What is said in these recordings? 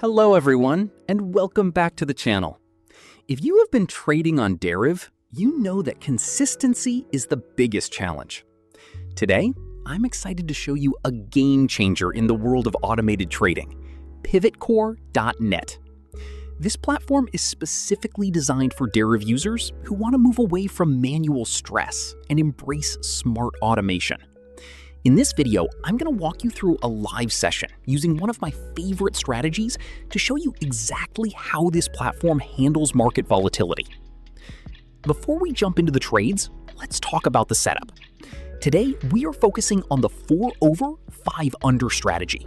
Hello everyone, and welcome back to the channel. If you have been trading on Deriv, you know that consistency is the biggest challenge. Today, I'm excited to show you a game changer in the world of automated trading, PivotCore.net. This platform is specifically designed for Deriv users who want to move away from manual stress and embrace smart automation. In this video, I'm going to walk you through a live session using one of my favorite strategies to show you exactly how this platform handles market volatility. Before we jump into the trades, let's talk about the setup. Today, we are focusing on the 4 over, 5 under strategy.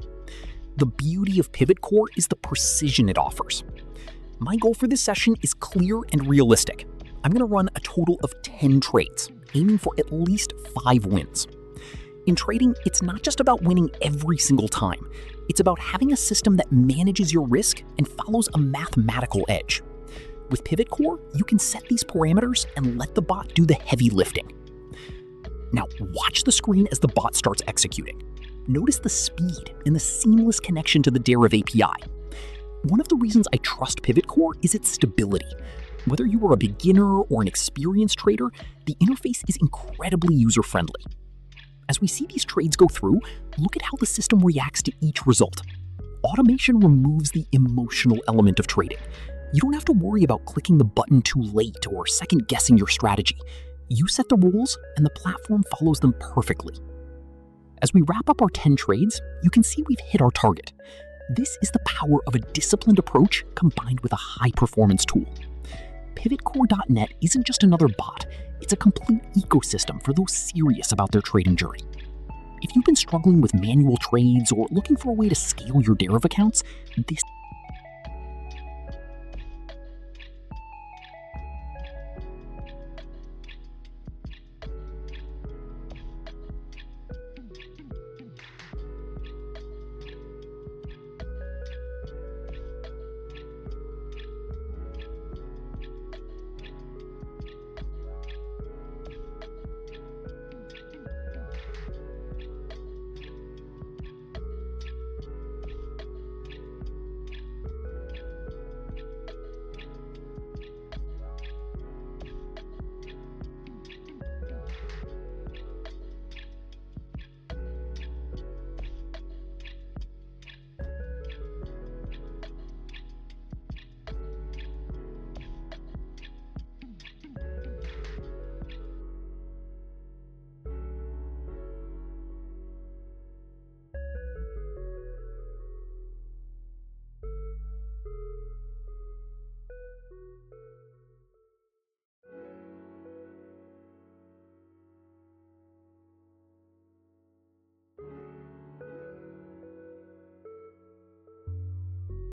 The beauty of PivotCore is the precision it offers. My goal for this session is clear and realistic. I'm going to run a total of 10 trades, aiming for at least 5 wins. In trading, it's not just about winning every single time. It's about having a system that manages your risk and follows a mathematical edge. With PivotCore, you can set these parameters and let the bot do the heavy lifting. Now, watch the screen as the bot starts executing. Notice the speed and the seamless connection to the Deriv API. One of the reasons I trust PivotCore is its stability. Whether you are a beginner or an experienced trader, the interface is incredibly user-friendly. As we see these trades go through, look at how the system reacts to each result. Automation removes the emotional element of trading. You don't have to worry about clicking the button too late or second-guessing your strategy. You set the rules, and the platform follows them perfectly. As we wrap up our 10 trades, you can see we've hit our target. This is the power of a disciplined approach combined with a high-performance tool. PivotCore.net isn't just another bot, it's a complete ecosystem for those serious about their trading journey. If you've been struggling with manual trades or looking for a way to scale your Deriv accounts, this